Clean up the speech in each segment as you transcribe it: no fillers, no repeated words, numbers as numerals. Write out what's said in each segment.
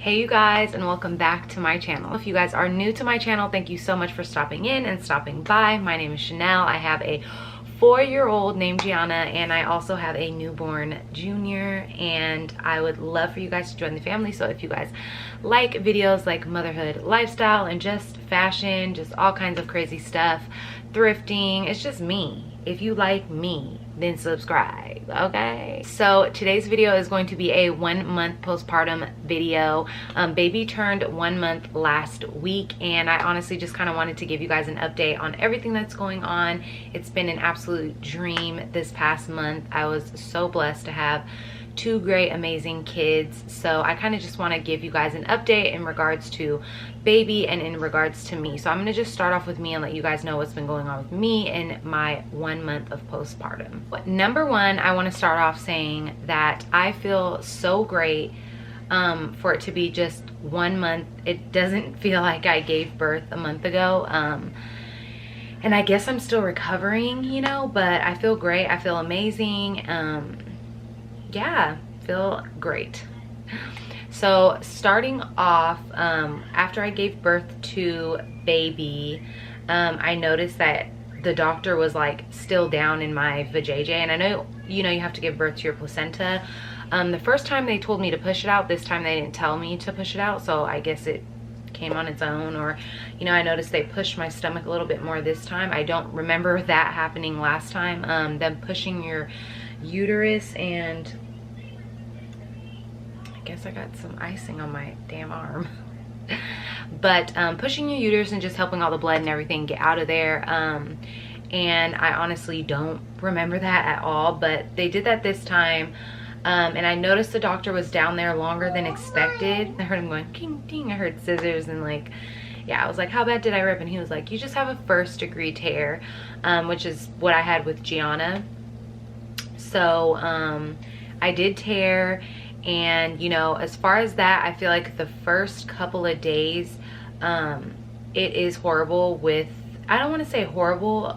Hey you guys, and welcome back to my channel. If you guys are new to my channel, thank you so much for stopping in and stopping by. My name is Chanel. I have a 4-year-old named Gianna, and I also have a newborn Junior, and I would love for you guys to join the family. So if you guys like videos like motherhood lifestyle and just fashion, just all kinds of crazy stuff, thrifting, it's just me. If you like me, then subscribe, okay? So today's video is going to be a 1-month postpartum video. Baby turned 1 month last week, and I honestly just kind of wanted to give you guys an update on everything that's going on. It's been an absolute dream this past month. I was so blessed to have 2 great, amazing kids. So I kind of just want to give you guys an update in regards to baby and in regards to me. So I'm going to just start off with me and let you guys know what's been going on with me in my 1 month of postpartum. But number one, I want to start off saying that I feel so great for it to be just 1 month. It doesn't feel like I gave birth a month ago. And I guess I'm still recovering, you know, but I feel great. I feel amazing. Yeah, feel great. So starting off, after I gave birth to baby, I noticed that the doctor was like still down in my vajayjay, and I know you have to give birth to your placenta. The first time they told me to push it out, this time they didn't tell me to push it out, so I guess it came on its own. Or I noticed they pushed my stomach a little bit more this time. I don't remember that happening last time, them pushing your uterus, and I guess I got some icing on my damn arm. But pushing your uterus and just helping all the blood and everything get out of there. And I honestly don't remember that at all, but they did that this time. And I noticed the doctor was down there longer than expected. I heard him going king ding. I heard scissors, and like, yeah, I was like, how bad did I rip? And he was like, you just have a 1st-degree tear, which is what I had with Gianna. So I did tear. And as far as that, I feel like the first couple of days it is horrible with, I don't want to say horrible,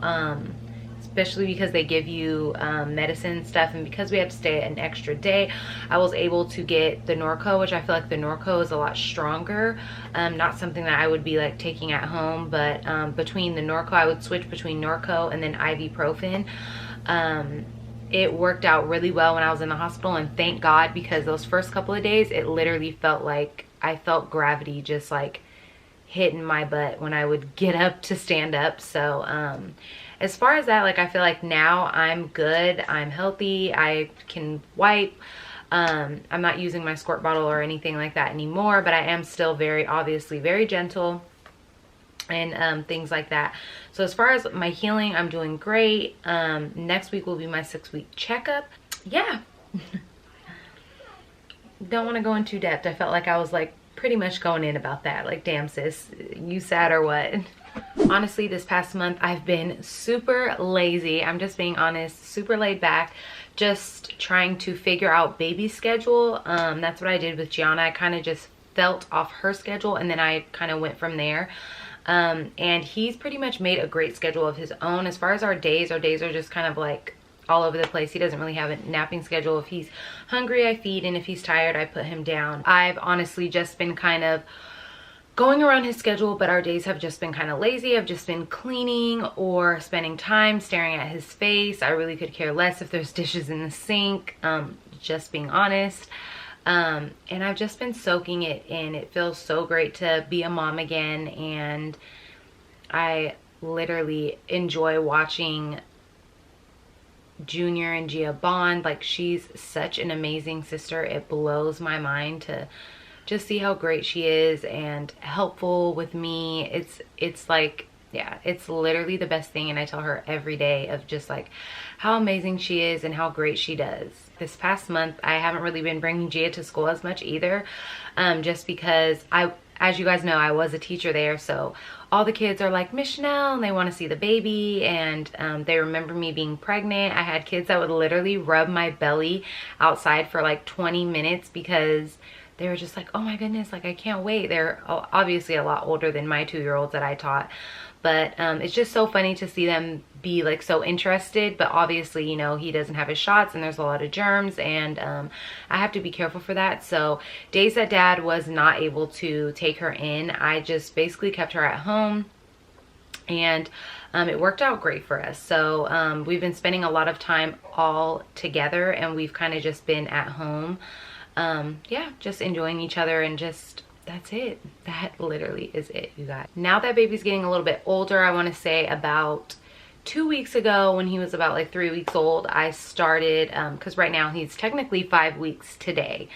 especially because they give you medicine and stuff, and because we had to stay an extra day, I was able to get the Norco, which I feel like the Norco is a lot stronger. Not something that I would be like taking at home, but between the Norco, I would switch between Norco and then ibuprofen. It worked out really well when I was in the hospital, and thank God, because those first couple of days, it literally felt like I felt gravity just like hitting my butt when I would get up to stand up. So as far as that, like, I feel like now I'm good, I'm healthy, I can wipe. I'm not using my squirt bottle or anything like that anymore, but I am still obviously very gentle and things like that. So as far as my healing, I'm doing great. Next week will be my 6-week checkup. Yeah. Don't want to go into depth. I felt like I was like pretty much going in about that, like, damn sis, you sad or what? Honestly, this past month I've been super lazy. I'm just being honest, super laid back, just trying to figure out baby schedule. That's what I did with Gianna. I kind of just felt off her schedule, and then I kind of went from there. And he's pretty much made a great schedule of his own. As far as our days are just kind of like all over the place. He doesn't really have a napping schedule. If he's hungry, I feed, and if he's tired, I put him down. I've honestly just been kind of going around his schedule, but our days have just been kind of lazy. I've just been cleaning or spending time staring at his face. I really could care less if there's dishes in the sink, just being honest. And I've just been soaking it in. It feels so great to be a mom again, and I literally enjoy watching Junior and Gia bond. Like, she's such an amazing sister. It blows my mind to just see how great she is and helpful with me. It's like, yeah, it's literally the best thing, and I tell her every day of just like how amazing she is and how great she does. This past month, I haven't really been bringing Gia to school as much either, just because as you guys know, I was a teacher there, so all the kids are like, Miss Chanel, and they want to see the baby, and they remember me being pregnant. I had kids that would literally rub my belly outside for like 20 minutes because they were just like, oh my goodness, like I can't wait. They're obviously a lot older than my 2-year-olds that I taught, but it's just so funny to see them be like so interested. But obviously, you know, he doesn't have his shots and there's a lot of germs, and I have to be careful for that. So days that dad was not able to take her in, I just basically kept her at home, and it worked out great for us. So we've been spending a lot of time all together, and we've kind of just been at home, yeah, just enjoying each other, and just that's it. That literally is it, you guys. Now that baby's getting a little bit older, I want to say about 2 weeks ago, when he was about like 3 weeks old, I started, because right now he's technically 5 weeks today.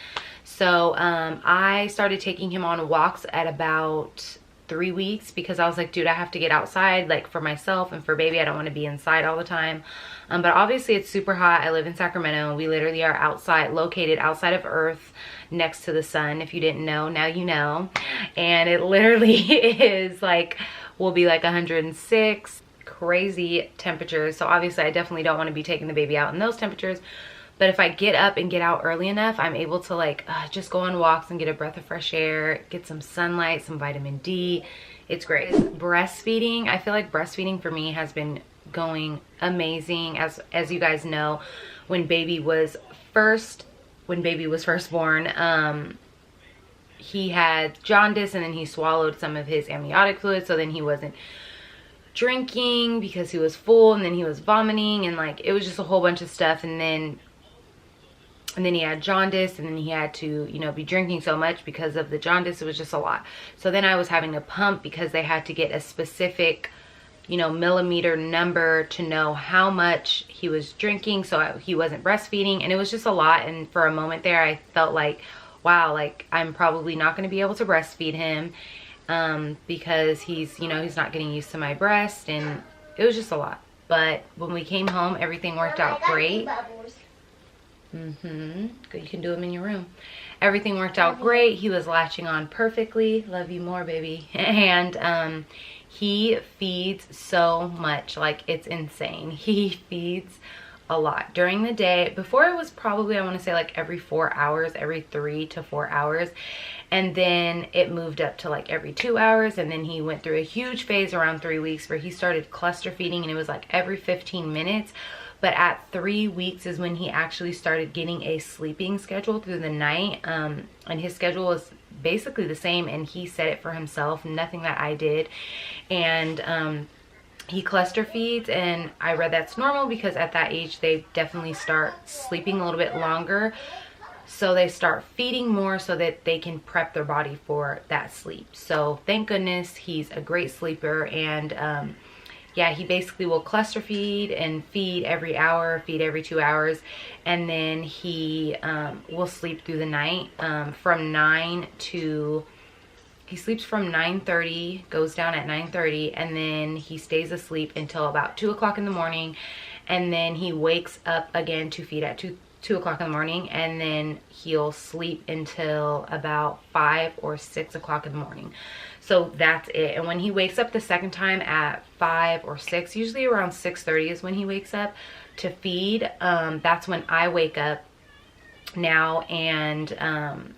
So I started taking him on walks at about 3 weeks, because I was like, dude, I have to get outside, like for myself and for baby. I don't want to be inside all the time. But obviously it's super hot. I live in Sacramento, and we literally are outside, located outside of Earth, next to the sun. If you didn't know, now you know. And it literally is like, will be like 106, crazy temperatures. So obviously I definitely don't want to be taking the baby out in those temperatures. But if I get up and get out early enough, I'm able to like just go on walks and get a breath of fresh air, get some sunlight, some vitamin D. It's great. Breastfeeding, I feel like breastfeeding for me has been going amazing. As you guys know, when baby was first born, he had jaundice, and then he swallowed some of his amniotic fluid, so then he wasn't drinking because he was full, and then he was vomiting, and like it was just a whole bunch of stuff. And then he had jaundice, and then he had to, you know, be drinking so much because of the jaundice. It was just a lot. So then I was having to pump, because they had to get a specific, you know, millimeter number to know how much he was drinking, so he wasn't breastfeeding. And it was just a lot. And for a moment there, I felt like, wow, like I'm probably not going to be able to breastfeed him, because he's, you know, he's not getting used to my breast, and it was just a lot. But when we came home, everything worked out great. You can do them in your room. Everything worked out great. He was latching on perfectly. Love you more, baby. And he feeds so much, like it's insane. He feeds a lot during the day. Before, it was probably, I want to say like every 4 hours, every 3 to 4 hours. And then it moved up to like every 2 hours. And then he went through a huge phase around 3 weeks where he started cluster feeding, and it was like every 15 minutes. But at 3 weeks is when he actually started getting a sleeping schedule through the night. And his schedule was basically the same, and he set it for himself, nothing that I did. And he cluster feeds, and I read that's normal, because at that age they definitely start sleeping a little bit longer. So they start feeding more so that they can prep their body for that sleep. So thank goodness he's a great sleeper. And yeah, he basically will cluster feed and feed every hour, feed every 2 hours, and then he will sleep through the night he sleeps from 9:30, goes down at 9:30, and then he stays asleep until about 2 o'clock in the morning, and then he wakes up again to feed at 2 o'clock in the morning, and then he'll sleep until about 5 or 6 o'clock in the morning. So that's it. And when he wakes up the second time at 5 or 6, usually around 6:30 is when he wakes up to feed. That's when I wake up now. And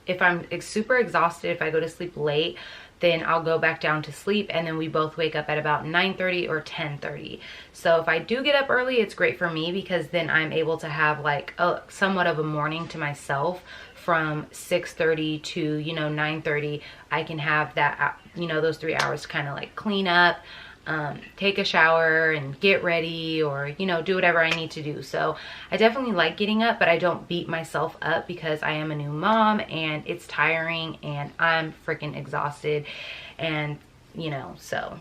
if I'm super exhausted, if I go to sleep late, then I'll go back down to sleep, and then we both wake up at about 9:30 or 10:30. So if I do get up early, it's great for me, because then I'm able to have like somewhat of a morning to myself. From 6:30 to, you know, 9:30, I can have that, you know, those 3 hours to kind of like clean up, take a shower and get ready, or, you know, do whatever I need to do. So I definitely like getting up, but I don't beat myself up, because I am a new mom and it's tiring and I'm freaking exhausted. And, you know, so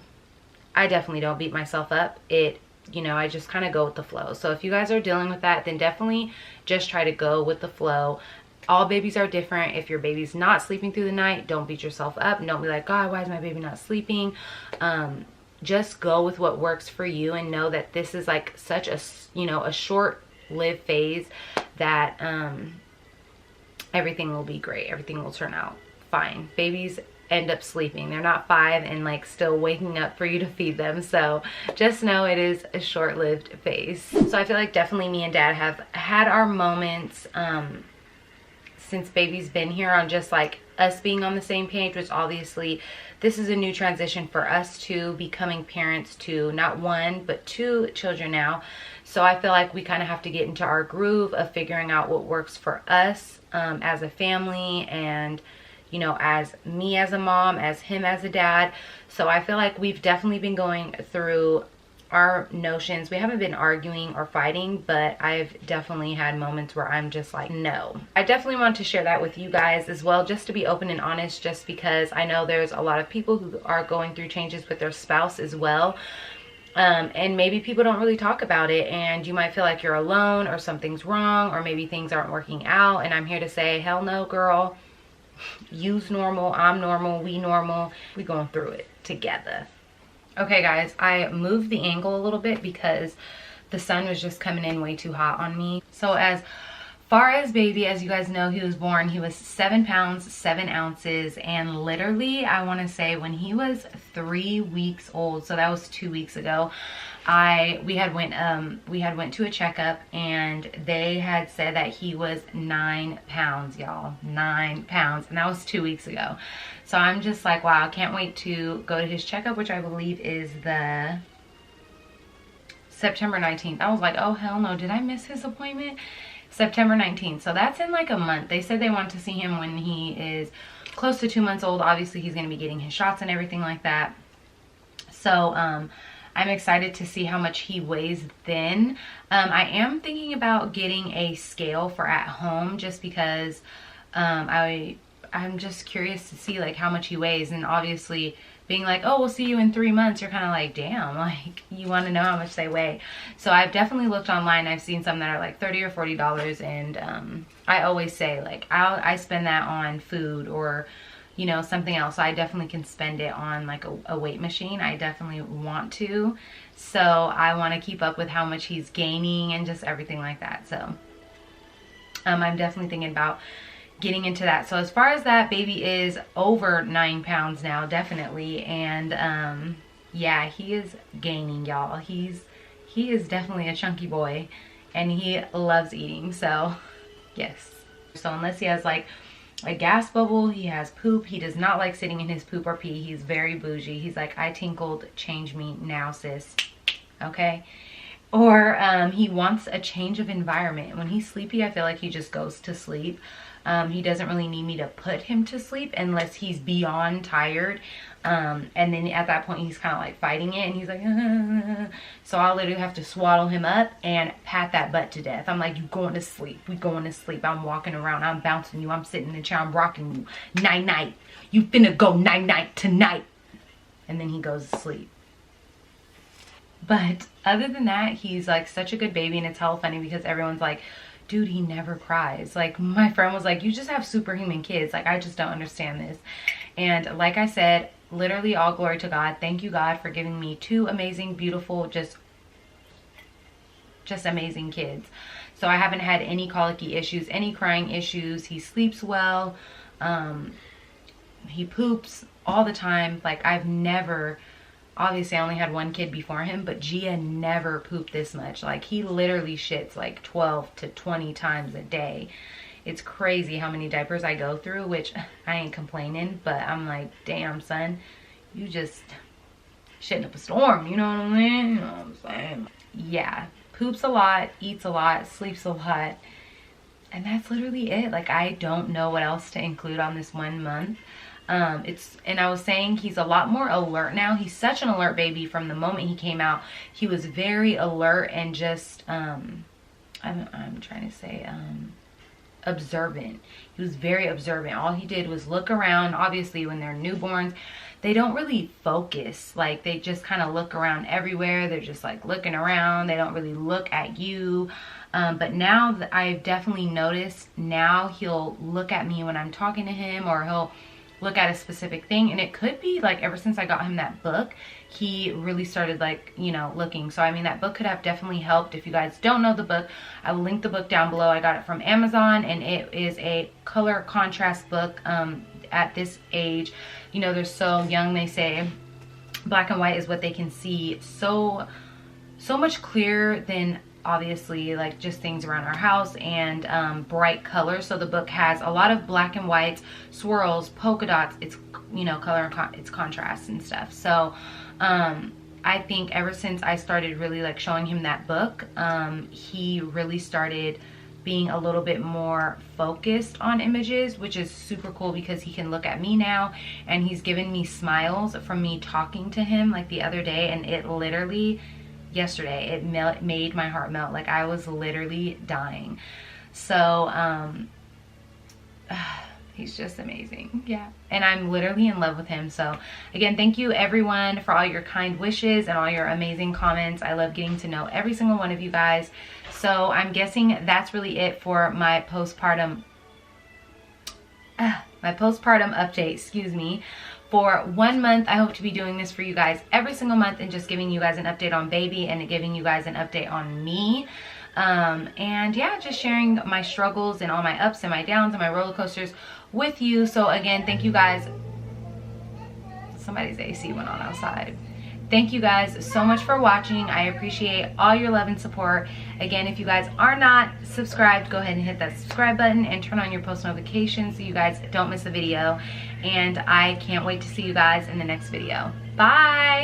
I definitely don't beat myself up. You know, I just kind of go with the flow. So if you guys are dealing with that, then definitely just try to go with the flow. All babies are different. If your baby's not sleeping through the night, don't beat yourself up. And don't be like, God, why is my baby not sleeping? Just go with what works for you, and know that this is like such a, you know, a short-lived phase, that everything will be great. Everything will turn out fine. Babies end up sleeping. They're not 5 and like still waking up for you to feed them. So just know it is a short-lived phase. So I feel like definitely me and dad have had our moments since baby's been here, on just like us being on the same page, which obviously this is a new transition for us to becoming parents to not one but two children now. So I feel like we kind of have to get into our groove of figuring out what works for us as a family, and you know, as me as a mom, as him as a dad. So I feel like we've definitely been going through our notions. We haven't been arguing or fighting, but I've definitely had moments where I'm just like, no. I definitely want to share that with you guys as well, just to be open and honest, just because I know there's a lot of people who are going through changes with their spouse as well. And maybe people don't really talk about it, and you might feel like you're alone or something's wrong, or maybe things aren't working out. And I'm here to say, hell no, girl. You's normal, I'm normal, we going through it together. Okay guys, I moved the angle a little bit because the sun was just coming in way too hot on me. So as far as baby, as you guys know, he was born, he was 7 pounds 7 ounces, and literally I want to say when he was 3 weeks old, so that was 2 weeks ago, we had went to a checkup, and they had said that he was 9 pounds, y'all. 9 pounds, and that was 2 weeks ago. So I'm just like, wow, I can't wait to go to his checkup, which I believe is the September 19th. I was like, oh hell no, did I miss his appointment? September 19th. So that's in like a month. They said they want to see him when he is close to 2 months old. Obviously he's going to be getting his shots and everything like that. So I'm excited to see how much he weighs then. I am thinking about getting a scale for at home, just because I'm just curious to see like how much he weighs. And obviously being like, oh, we'll see you in 3 months, you're kind of like, damn, like you want to know how much they weigh. So I've definitely looked online. I've seen some that are like $30 or $40, and I always say like I spend that on food or, you know, something else. So I definitely can spend it on like a weight machine. I definitely want to. So I want to keep up with how much he's gaining and just everything like that. So I'm definitely thinking about getting into that. So as far as that, baby is over 9 pounds now, definitely. And yeah, he is gaining, y'all. He is definitely a chunky boy, and he loves eating. So yes. So unless he has like a gas bubble, he has poop, he does not like sitting in his poop or pee. He's very bougie. He's like, I tinkled, change me now, sis. Okay. Or he wants a change of environment. When he's sleepy, I feel like he just goes to sleep. He doesn't really need me to put him to sleep unless he's beyond tired. And then at that point, he's kind of like fighting it, and he's like, so I'll literally have to swaddle him up and pat that butt to death. I'm like, you going to sleep. We going to sleep. I'm walking around. I'm bouncing you. I'm sitting in the chair. I'm rocking you. Night night. You finna go night night tonight. And then he goes to sleep. But other than that, he's like such a good baby, and it's hella funny because everyone's like, dude, he never cries. Like my friend was like, you just have superhuman kids. Like I just don't understand this. And like I said, literally all glory to God. Thank you, God, for giving me 2 amazing, beautiful, just amazing kids. So I haven't had any colicky issues, any crying issues. He sleeps well. He poops all the time. Like I've never, obviously I only had 1 kid before him, but Gia never pooped this much. Like he literally shits like 12 to 20 times a day. It's crazy how many diapers I go through, which I ain't complaining, but I'm like, damn son, you just shitting up a storm, you know what I mean? You know what I'm saying? Yeah, poops a lot, eats a lot, sleeps a lot, and that's literally it. Like I don't know what else to include on this 1 month. And I was saying he's a lot more alert now. He's such an alert baby. From the moment he came out, he was very alert and just I'm trying to say observant. He was very observant. All he did was look around. Obviously when they're newborns, they don't really focus. Like they just kind of look around everywhere. They're just like looking around. They don't really look at you. But now that I've definitely noticed, now he'll look at me when I'm talking to him, or he'll look at a specific thing. And it could be like ever since I got him that book, he really started like, you know, looking. So I mean, that book could have definitely helped. If you guys don't know the book, I will link the book down below. I got it from Amazon, and it is a color contrast book. At this age, you know, they're so young, they say black and white is what they can see so much clearer than obviously like just things around our house, and bright colors. So the book has a lot of black and whites, swirls, polka dots. It's, you know, color and it's contrast and stuff. So I think ever since I started really like showing him that book, he really started being a little bit more focused on images, which is super cool because he can look at me now, and he's given me smiles from me talking to him like the other day, and it literally, yesterday, it made my heart melt. Like I was literally dying. So he's just amazing. Yeah, and I'm literally in love with him. So again, thank you everyone for all your kind wishes and all your amazing comments. I love getting to know every single one of you guys. So I'm guessing that's really it for my postpartum update, excuse me. For 1 month, I hope to be doing this for you guys every single month and just giving you guys an update on baby and giving you guys an update on me. And yeah, just sharing my struggles and all my ups and my downs and my roller coasters with you. So again, thank you guys. Somebody's AC went on outside. Thank you guys so much for watching. I appreciate all your love and support. Again, if you guys are not subscribed, go ahead and hit that subscribe button and turn on your post notifications so you guys don't miss a video. And I can't wait to see you guys in the next video. Bye!